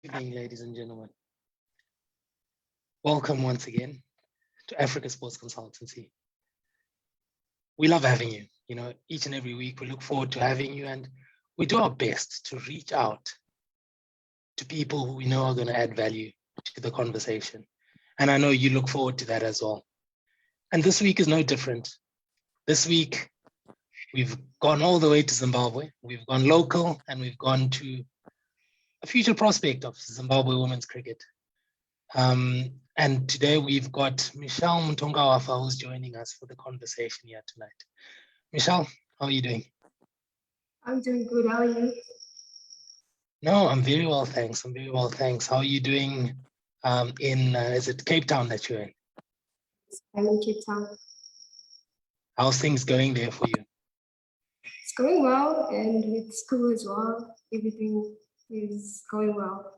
Evening, ladies and gentlemen. Welcome once again to Africa Sports Consultancy. We love having you. Each and every week we look forward to having you, and we do our best to reach out to people who we know are going to add value to the conversation. And I know you look forward to that as well. And this week is no different. This week, we've gone all the way to Zimbabwe. We've gone local, and we've gone to a future prospect of Zimbabwe women's cricket. And today we've got Michelle Mutongawafa who's joining us for the conversation here tonight. Michelle, how are you doing? I'm doing good. How are you? No, I'm very well, thanks. I'm very well, thanks. How are you doing is it Cape Town that you're in? I'm in Cape Town. How's things going there for you? It's going well, and with school as well, everything is going well.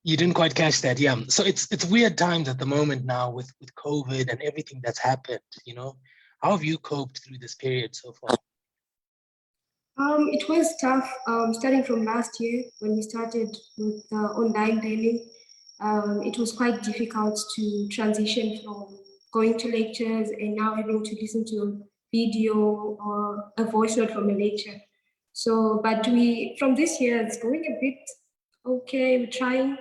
You didn't quite catch that, yeah. So it's weird times at the moment now with COVID and everything that's happened, How have you coped through this period so far? It was tough, starting from last year when we started with online learning. It was quite difficult to transition from going to lectures and now having to listen to a video or a voice note from a lecture. So, but from this year, it's going a bit okay. We're trying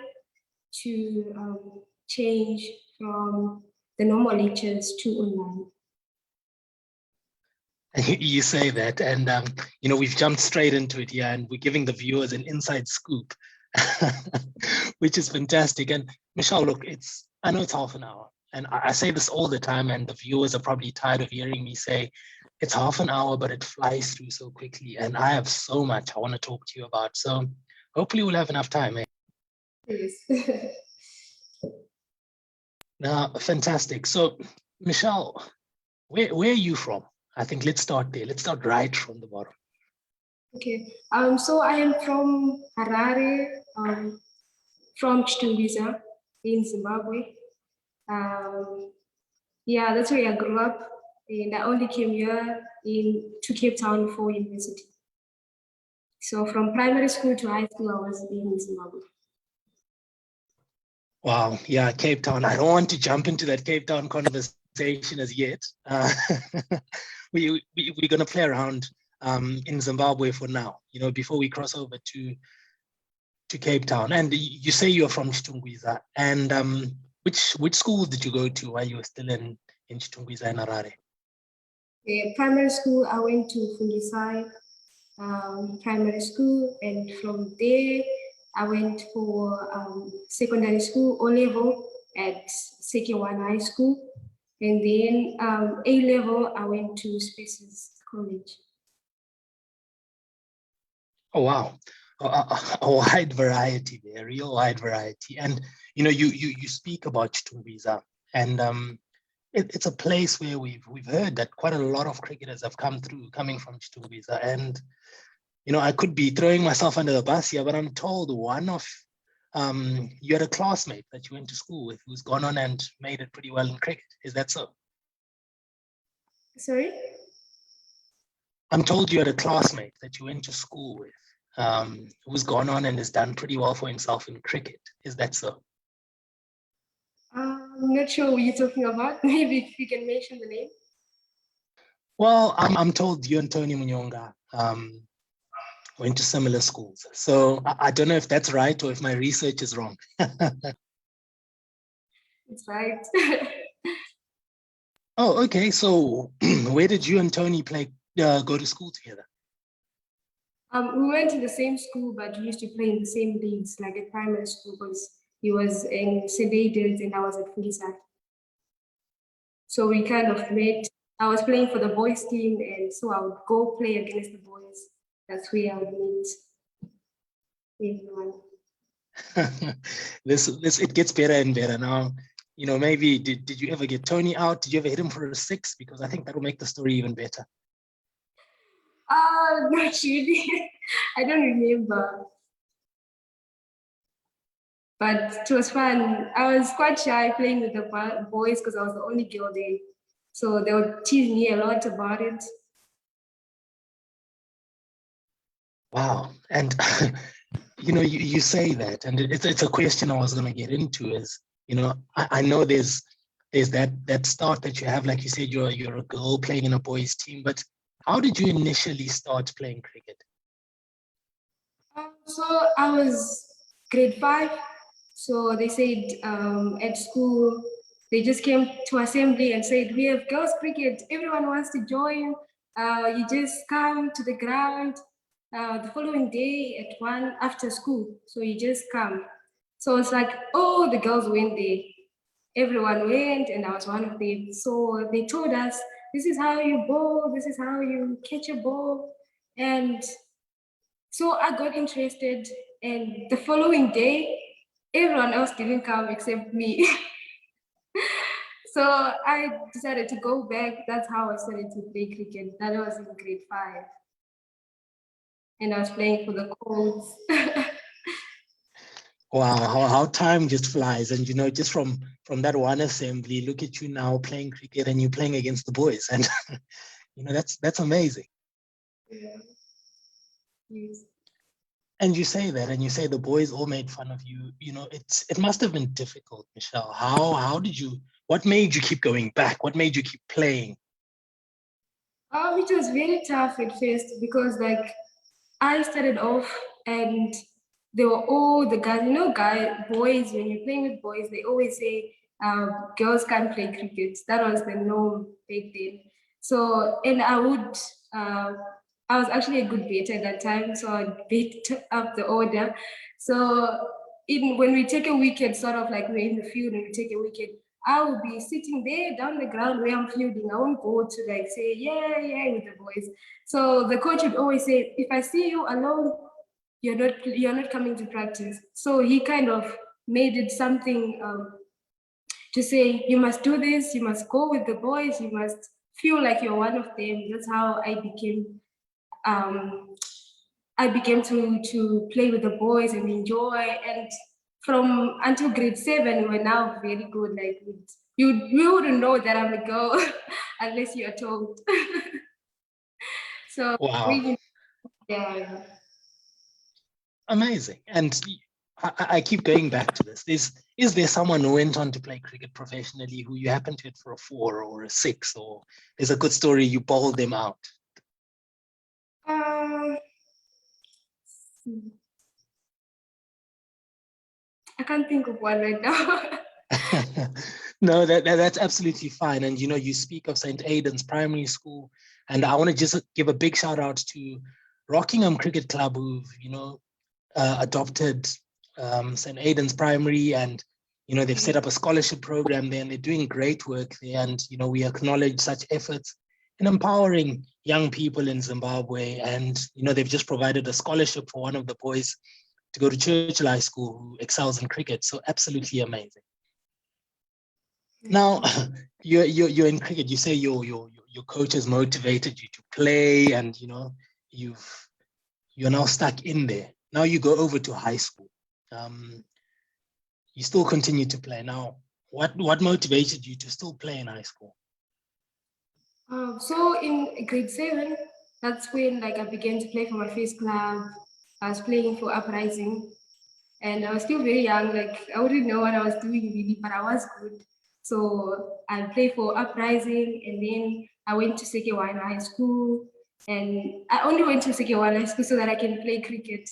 to change from the normal lectures to online. You say that, and we've jumped straight into it here, and we're giving the viewers an inside scoop, which is fantastic. And Michelle, look, I know it's half an hour, and I say this all the time, and the viewers are probably tired of hearing me say it's half an hour, but it flies through so quickly, and I have so much I want to talk to you about. So hopefully we'll have enough time. Yes. Now, fantastic. So, Michelle, where are you from? I think let's start there. Let's start right from the bottom. Okay. So I am from Harare, from Chitungwiza in Zimbabwe. Yeah, that's where I grew up, and I only came here to Cape Town for university. So from primary school to high school, I was in Zimbabwe. Wow, yeah, Cape Town. I don't want to jump into that Cape Town conversation as yet. We're going to play around in Zimbabwe for now, before we cross over to Cape Town. And you say you're from Chitungwiza. And which schools did you go to while you were still in Chitungwiza and Harare? Primary school, I went to Fundisai Primary School, and from there, I went for secondary school, O-level at Sekewan High School. And then A-level, I went to Spaces College. Oh, wow. A wide variety there, real wide variety. And, you speak about Chitungwiza, and it's a place where we've heard that quite a lot of cricketers have coming from Chitungwiza. And, I could be throwing myself under the bus here, but I'm told you had a classmate that you went to school with who's gone on and made it pretty well in cricket. Is that so? Sorry? I'm told you had a classmate that you went to school with who's gone on and has done pretty well for himself in cricket. Is that so? I'm not sure what you're talking about. Maybe if you can mention the name. Well, I'm told you and Tony Munyonga went to similar schools. So I don't know if that's right or if my research is wrong. It's right. Oh, okay. So where did you and Tony go to school together? We went to the same school, but we used to play in the same leagues, like at primary school, because he was in St. Aidan's and I was at Fundisai. So we kind of met. I was playing for the boys team, and so I would go play against the boys. That's where I would meet everyone. It gets better and better now. Maybe did you ever get Tony out? Did you ever hit him for a 6? Because I think that'll make the story even better. Not really. I don't remember. But it was fun. I was quite shy playing with the boys because I was the only girl there. So they would tease me a lot about it. Wow. And you say that, and it's a question I was going to get into is, I know there's that start that you have, like you said, you're a girl playing in a boys team, but how did you initially start playing cricket? So I was grade 5. So they said at school, they just came to assembly and said, we have girls cricket. Everyone wants to join. You just come to the ground the following day at 1 after school. So you just come. So it's like, oh, the girls went there. Everyone went, and I was one of them. So they told us, this is how you bowl, this is how you catch a ball. And so I got interested, and the following day, everyone else didn't come except me. So I decided to go back. That's how I started to play cricket. That was in grade 5. And I was playing for the Colts. Wow, how time just flies. And just from that one assembly, look at you now playing cricket, and you're playing against the boys. And that's amazing. Yeah. Yes. And you say that, and you say the boys all made fun of you. It must have been difficult, Michelle. What made you keep going back? What made you keep playing? It was very tough at first because I started off and they were all the guys, boys, when you're playing with boys, they always say girls can't play cricket. That was the norm back then. So, and I was actually a good batter at that time, so I beat up the order. So, when we take a wicket, sort of like we're in the field and we take a wicket, I will be sitting there down the ground where I'm fielding. I won't go to say, yeah, yeah, with the boys. So the coach would always say, if I see you alone, you're not coming to practice. So he kind of made it something to say, you must do this, you must go with the boys, you must feel like you're one of them. That's how um, I began to play with the boys and enjoy. And from until grade 7, we're now very good. Like you wouldn't know that I'm a girl unless you're told. So Wow, really, yeah. amazing. And I keep going back to this. Is there someone who went on to play cricket professionally who you happen to hit for a 4 or a 6, or there's a good story you bowled them out? Um, I can't think of one right now. No, that's absolutely fine. And you speak of St. Aidan's Primary School, and I want to just give a big shout out to Rockingham Cricket Club, who've adopted St. Aidan's Primary, and they've set up a scholarship program there, and they're doing great work there. And we acknowledge such efforts in empowering young people in Zimbabwe. And they've just provided a scholarship for one of the boys to go to Churchill High School, who excels in cricket. So absolutely amazing. Now, you're in cricket. You say your coach has motivated you to play, and you're now stuck in there. Now you go over to high school. You still continue to play. Now, what motivated you to still play in high school? So in grade 7, that's when I began to play for my first club. I was playing for Uprising, and I was still very young. I wouldn't know what I was doing really, but I was good. So I played for Uprising, and then I went to Sekewana High School, and I only went to Sekewana High School so that I can play cricket.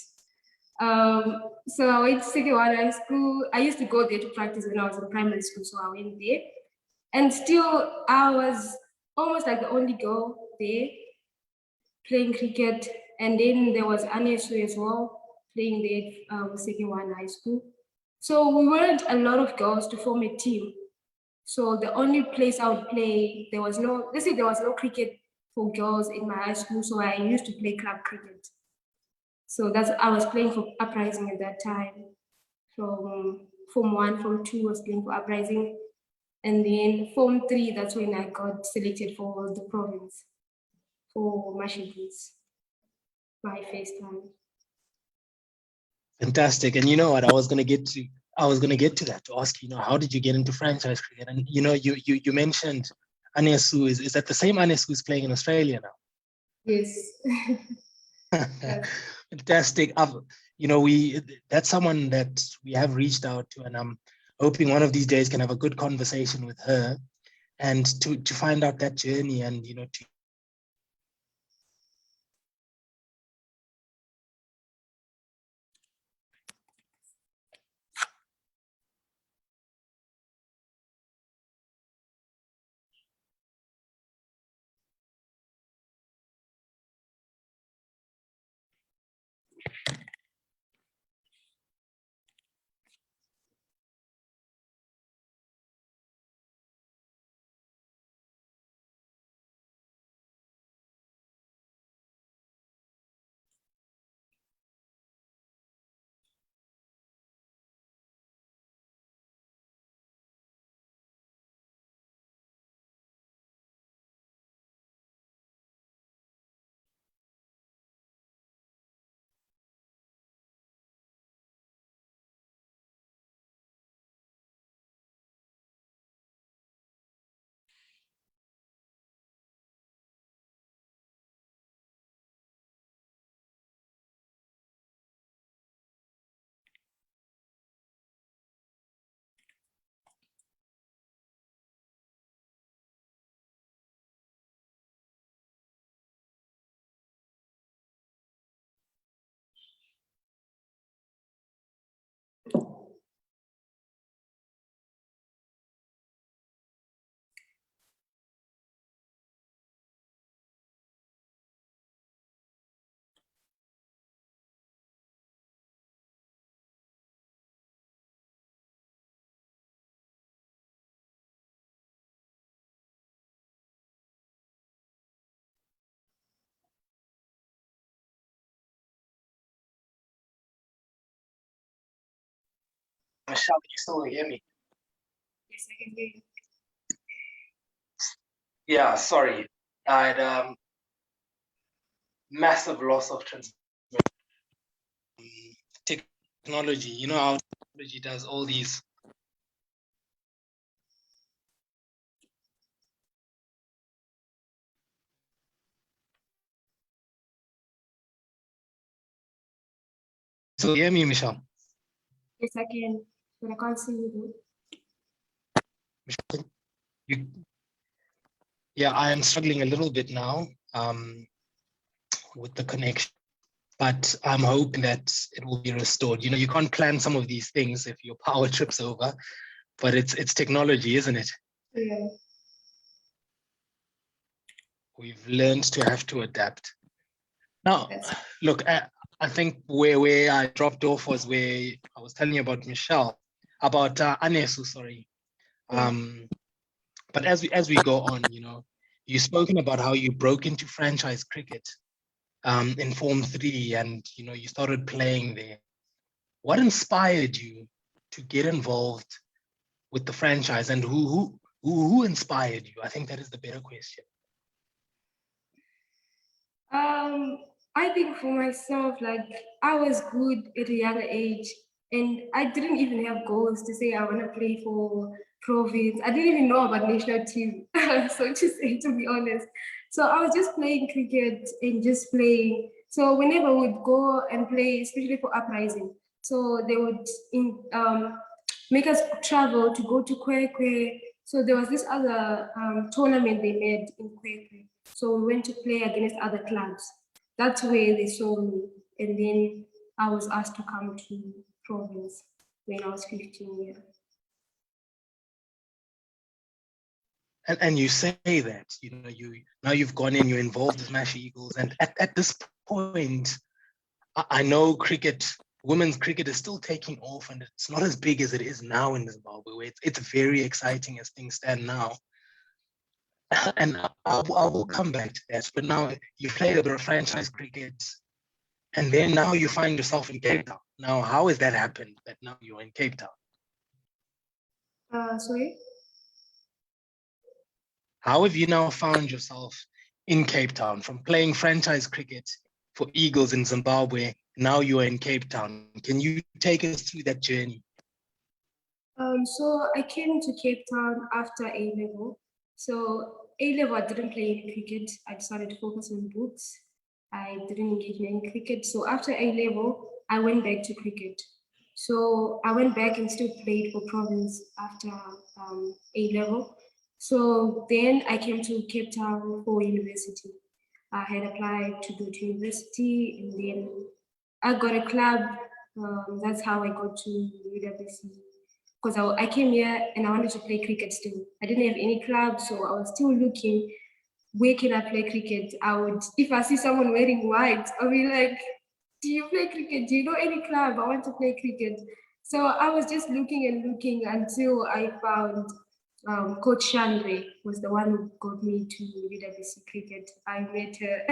So I went to Sekewana High School. I used to go there to practice when I was in primary school, so I went there. And still, I was almost like the only girl there playing cricket. And then there was Anesu as well, playing there with Sekewana High School. So we weren't a lot of girls to form a team. So the only place I would play, there was no cricket for girls in my high school, so I used to play club cricket. So I was playing for Uprising at that time. From Form 1, Form 2 was playing for Uprising. And then Form 3, that's when I got selected for the province, for Mashigas. my first time. Fantastic. And you know what? I was gonna get to that to ask you, how did you get into franchise cricket? And you mentioned Anesu. Is that the same Anesu who's playing in Australia now? Yes. Yes. Fantastic. That's someone that we have reached out to, and I'm hoping one of these days can have a good conversation with her and to find out that journey and to Michelle, can you still hear me? Yes, I can hear you. Yeah, sorry. I had massive loss of technology. You know how technology does all these. So hear me, Michelle? Yes, I can, but I can't see you. Michelle, yeah, I am struggling a little bit now with the connection, but I'm hoping that it will be restored. You can't plan some of these things if your power trips over, but it's technology, isn't it? Yeah. We've learned to have to adapt. Now, look, I think where I dropped off was where I was telling you about Michelle, about Anesu, sorry. Yeah. But as we go on, you've spoken about how you broke into franchise cricket in Form 3 and, you started playing there. What inspired you to get involved with the franchise, and who inspired you? I think that is the better question. I think for myself, like I was good at a younger age, and I didn't even have goals to say I want to play for province. I didn't even know about national team, so to say, to be honest. So I was just playing cricket and just playing. So whenever we'd go and play, especially for uprising, so they would make us travel to go to Kwekwe. So there was this other tournament they made in Kwekwe. So we went to play against other clubs. That's where they saw me. And then I was asked to come to province when I was 15 years. And you say that, now you've gone in, you're involved with Mash Eagles. And at this point, I know women's cricket is still taking off, and it's not as big as it is now in Zimbabwe, where it's very exciting as things stand now. And I will come back to that. But now you've played a bit of franchise cricket, and then now you find yourself in Cape Town. Now, how has that happened that now you're in Cape Town? Sorry? How have you now found yourself in Cape Town from playing franchise cricket for Eagles in Zimbabwe. Now you are in Cape Town. Can you take us through that journey? So I came to Cape Town after A level. So A level, I didn't play any cricket. I decided to focus on books. I didn't engage in any cricket. So after A level, I went back to cricket. So I went back and still played for province after A level. So then I came to Cape Town for university. I had applied to go to university, and then I got a club. That's how I got to UWC. Because I came here and I wanted to play cricket still. I didn't have any club, so I was still looking, where can I play cricket? If I see someone wearing white, I'll be like, do you play cricket? Do you know any club? I want to play cricket. So I was just looking and looking until I found Coach Shandre was the one who got me to UWC cricket. I met her.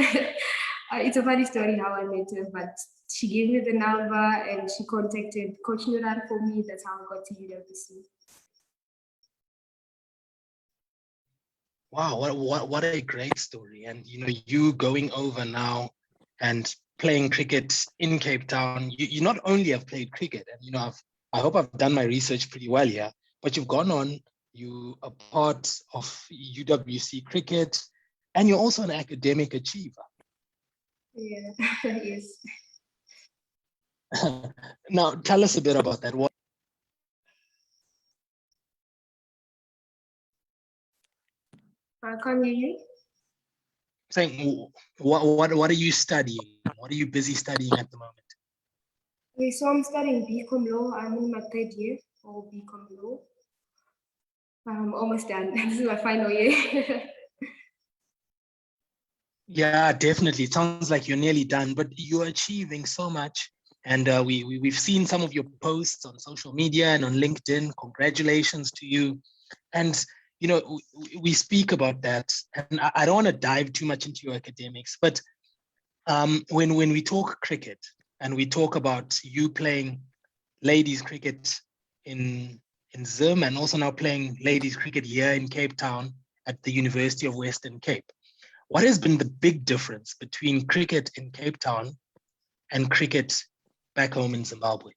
It's a funny story how I met her, but she gave me the number and she contacted Coach Nuran for me. That's how I got to UWC. Wow, what a great story. And you going over now and playing cricket in Cape Town. You not only have played cricket, and I hope I've done my research pretty well here, but you've gone on, you are part of UWC cricket, and you're also an academic achiever. Yeah, yes. Now, tell us a bit about that. I can't hear you. Saying, what are you studying? What are you busy studying at the moment? Okay, so I'm studying BCom Law. I'm in my third year for BCom Law. I'm almost done. This is my final year. Yeah, definitely. It sounds like you're nearly done, but you're achieving so much. And we've seen some of your posts on social media and on LinkedIn. Congratulations to you. And, we speak about that. And I don't want to dive too much into your academics, but when we talk cricket and we talk about you playing ladies cricket in Zim and also now playing ladies cricket here in Cape Town at the University of Western Cape, what has been the big difference between cricket in Cape Town and cricket back home in Zimbabwe?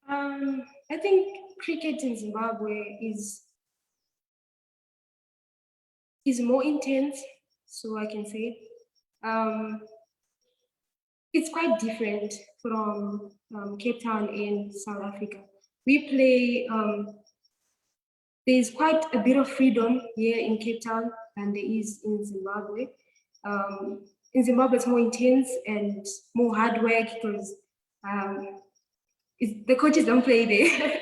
I think cricket in Zimbabwe is more intense, so I can say. It's quite different from Cape Town in South Africa. We play, there's quite a bit of freedom here in Cape Town than there is in Zimbabwe. In Zimbabwe, it's more intense and more hard work because the coaches don't play there,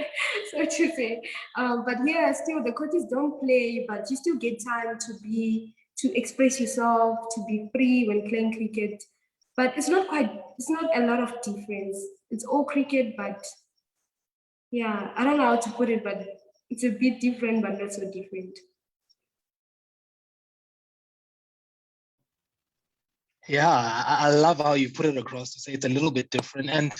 so to say. But here, still, the coaches don't play, but you still get time to express yourself, to be free when playing cricket. But it's not a lot of difference. It's all cricket, but yeah, I don't know how to put it, but it's a bit different, but not so different. Yeah, I love how you put it across to say it's a little bit different. And,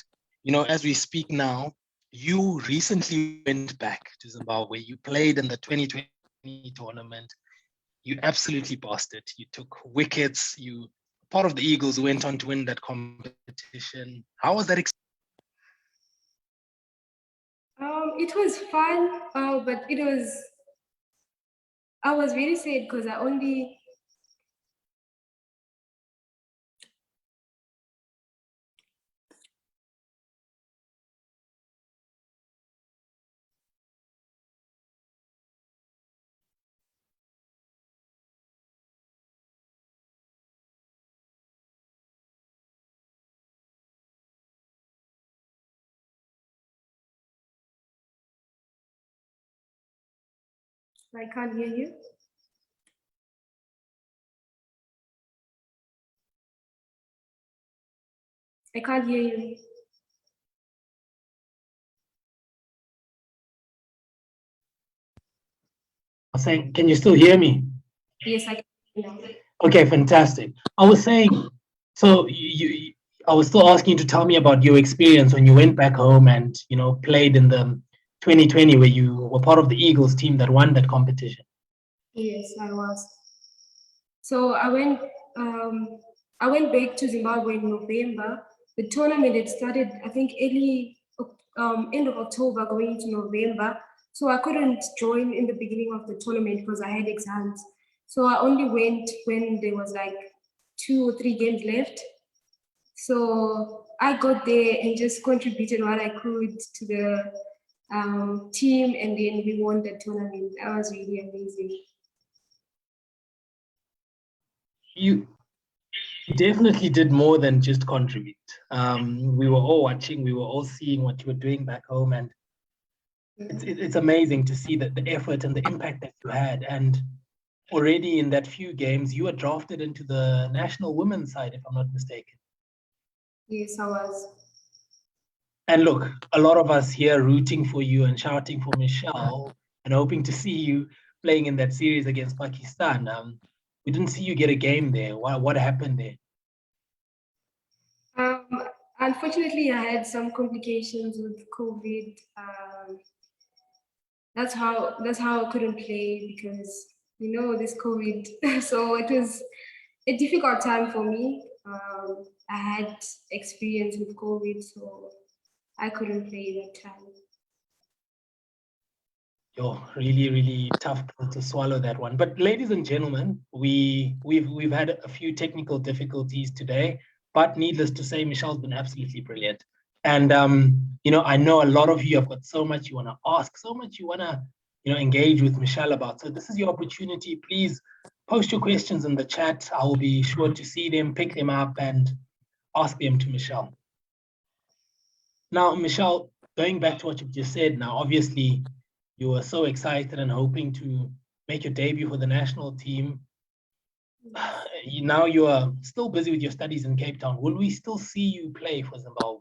as we speak now, you recently went back to Zimbabwe. You played in the 2020 tournament. You absolutely bossed it. You took wickets. You part of the Eagles who went on to win that competition. How was that experience? It was fun, but I was very sad because I can't hear you. I can't hear you. I'm saying, can you still hear me? Yes, I can hear you now. Okay, fantastic. I was saying, so I was still asking you to tell me about your experience when you went back home and played in the 2020 where you were part of the Eagles team that won that competition. Yes, I was. So I went I went back to Zimbabwe in November. The tournament had started, I think, end of October going into November. So I couldn't join in the beginning of the tournament because I had exams. So I only went when there was like 2 or 3 games left. So I got there and just contributed what I could to the team, and then we won the tournament. That was really amazing. You definitely did more than just contribute. We were all watching, we were all seeing what you were doing back home, and it's amazing to see the effort and the impact that you had. And already in that few games, you were drafted into the national women's side, if I'm not mistaken. Yes, I was. And look, a lot of us here rooting for you and shouting for Michelle and hoping to see you playing in that series against Pakistan. We didn't see you get a game there. What happened there? Unfortunately, I had some complications with COVID. That's how I couldn't play because this COVID. So it was a difficult time for me. I had experience with COVID, so I couldn't play that time. Really, really tough pill to swallow, that one. But ladies and gentlemen, we've had a few technical difficulties today, but needless to say, Michelle's been absolutely brilliant. And I know a lot of you have got so much you want to ask, so much you want to engage with Michelle about. So this is your opportunity. Please post your questions in the chat. I will be sure to see them, pick them up, and ask them to Michelle. Now, Michelle, going back to what you've just said, now obviously you were so excited and hoping to make your debut for the national team. Now you are still busy with your studies in Cape Town. Will we still see you play for Zimbabwe?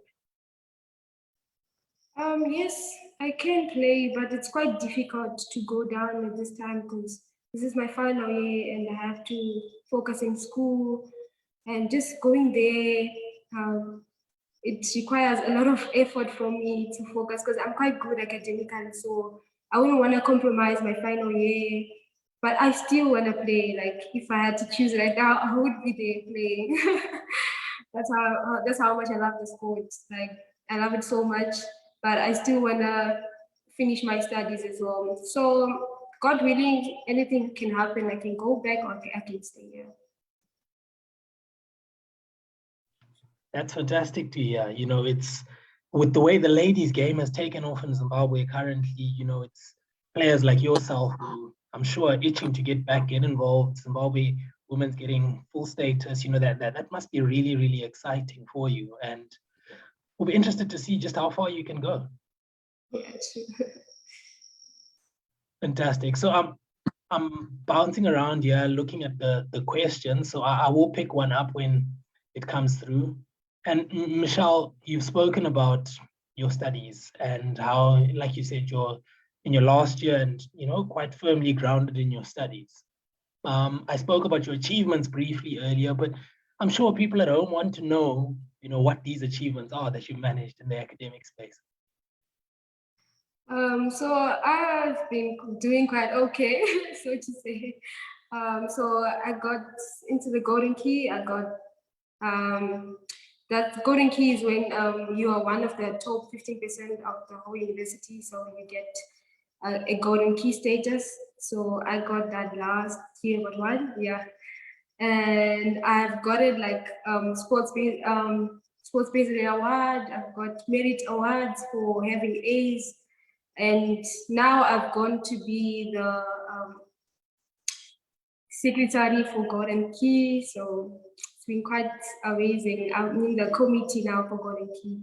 Yes, I can play, but it's quite difficult to go down at this time because this is my final year and I have to focus in school, and just going there, it requires a lot of effort for me to focus because I'm quite good academically, so I wouldn't want to compromise my final year, but I still want to play. Like if I had to choose right now, I would be there playing. That's how much I love the sport. Like I love it so much, but I still want to finish my studies as well. So God willing, anything can happen. I can go back or I can stay here. That's fantastic to hear. It's with the way the ladies' game has taken off in Zimbabwe currently, it's players like yourself who I'm sure are itching to get back, get involved. Zimbabwe women's getting full status, that must be really, really exciting for you. And we'll be interested to see just how far you can go. Yes. Fantastic. So I'm bouncing around here looking at the questions. So I will pick one up when it comes through. And Michelle, you've spoken about your studies and how, like you said, you're in your last year and quite firmly grounded in your studies. I spoke about your achievements briefly earlier, but I'm sure people at home want to know, what these achievements are that you've managed in the academic space. So I've been doing quite okay, so to say. So I got into the golden key. I got that golden key is when you are one of the top 15% of the whole university, so you get a golden key status. So I got that last year, but one, yeah. And I've got it like sports-based award. I've got merit awards for having A's. And now I've gone to be the secretary for Golden Key. So it's been quite amazing. I'm in the committee now for Golden Key.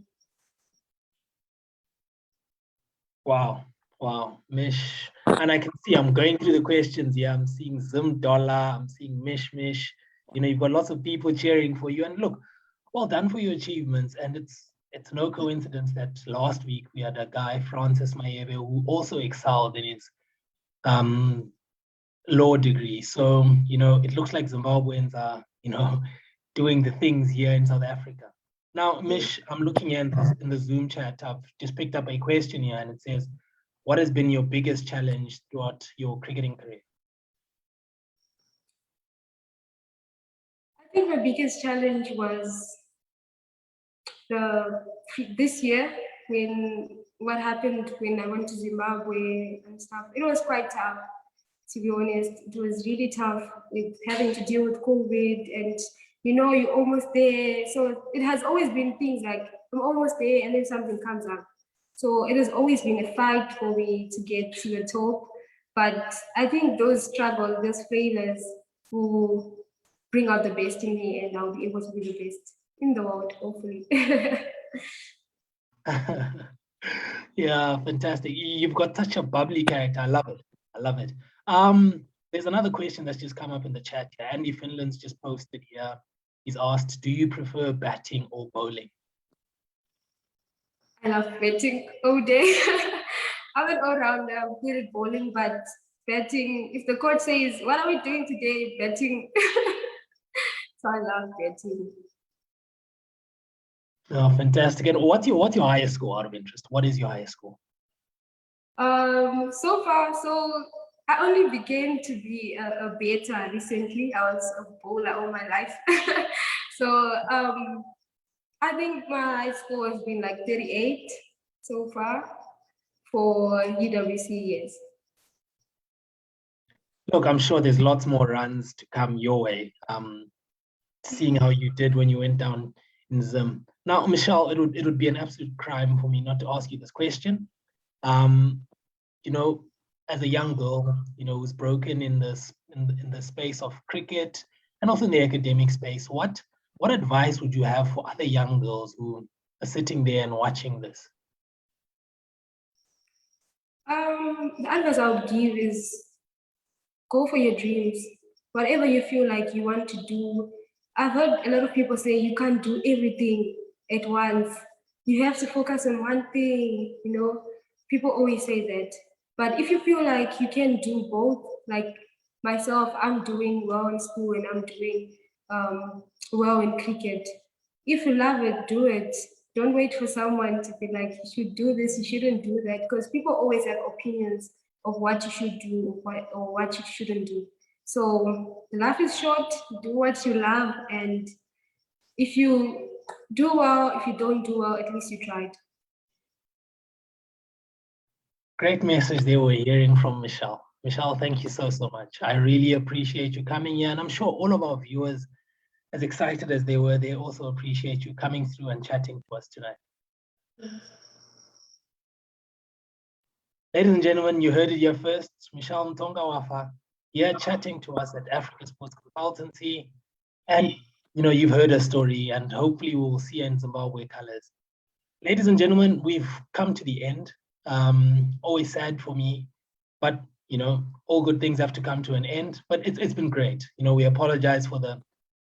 Wow, Mish. And I can see I'm going through the questions here. I'm seeing Zim Dollar, I'm seeing Mish. You've got lots of people cheering for you. And look, well done for your achievements. And it's no coincidence that last week we had a guy, Francis Mayebe, who also excelled in his law degree. So, it looks like Zimbabweans are, doing the things here in South Africa. Now, Mish, I'm looking in the Zoom chat. I've just picked up a question here and it says, what has been your biggest challenge throughout your cricketing career? think my biggest challenge was this year, when what happened when I went to Zimbabwe and stuff. It was quite tough, to be honest. It was really tough with having to deal with COVID, and you're almost there. So it has always been things like I'm almost there and then something comes up. So it has always been a fight for me to get to the top. But I think those struggles, those failures will bring out the best in me, and I'll be able to be the best in the world, hopefully. Yeah, fantastic. You've got such a bubbly character. I love it. I love it. There's another question that's just come up in the chat here. Andy Finland's just posted here. He's asked, do you prefer batting or bowling? I love betting all day. I'm an all-rounder. I'm good at bowling, but betting, if the coach says, what are we doing today? Betting. So I love betting. Oh, fantastic. And what's your highest score, out of interest? What is your highest score? So far, I only began to be a better recently. I was a bowler all my life. So I think my high score has been like 38 so far for UWC years. Look, I'm sure there's lots more runs to come your way. Seeing how you did when you went down in Zim. Now, Michelle, it would be an absolute crime for me not to ask you this question. As a young girl, who's broken in the space of cricket and also in the academic space, what advice would you have for other young girls who are sitting there and watching this? The advice I would give is go for your dreams. Whatever you feel like you want to do. I've heard a lot of people say you can't do everything at once. You have to focus on one thing, People always say that. But if you feel like you can do both, like myself, I'm doing well in school and I'm doing well in cricket. If you love it, do it. Don't wait for someone to be like, you should do this, you shouldn't do that, because people always have opinions of what you should do or what you shouldn't do. So life is short, do what you love, and if you do well, if you don't do well, at least you tried. Great message they were hearing from Michelle. Michelle, thank you so much. I really appreciate you coming here, and I'm sure all of our viewers, as excited as they were, they also appreciate you coming through and chatting to us tonight. Ladies and gentlemen, you heard it here first. Michelle Mutongawafa here chatting to us at Africa Sports Consultancy. And, you've heard her story, and hopefully we will see her in Zimbabwe colors. Ladies and gentlemen, we've come to the end. Always sad for me, but, all good things have to come to an end. But it's been great. We apologize for the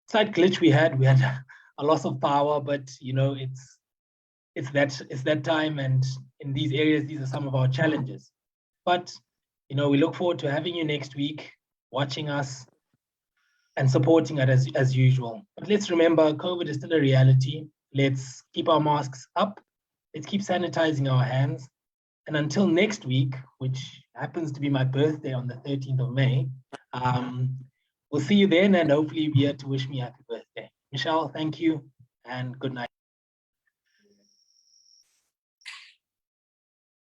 slight glitch we had. We had a loss of power, but, it's that time, and in these areas, these are some of our challenges. But we look forward to having you next week, watching us and supporting us as usual. But let's remember, COVID is still a reality. Let's keep our masks up. Let's keep sanitizing our hands. And until next week, which happens to be my birthday on the 13th of May, we'll see you then, and hopefully you'll be here to wish me happy birthday. Michelle, thank you and good night.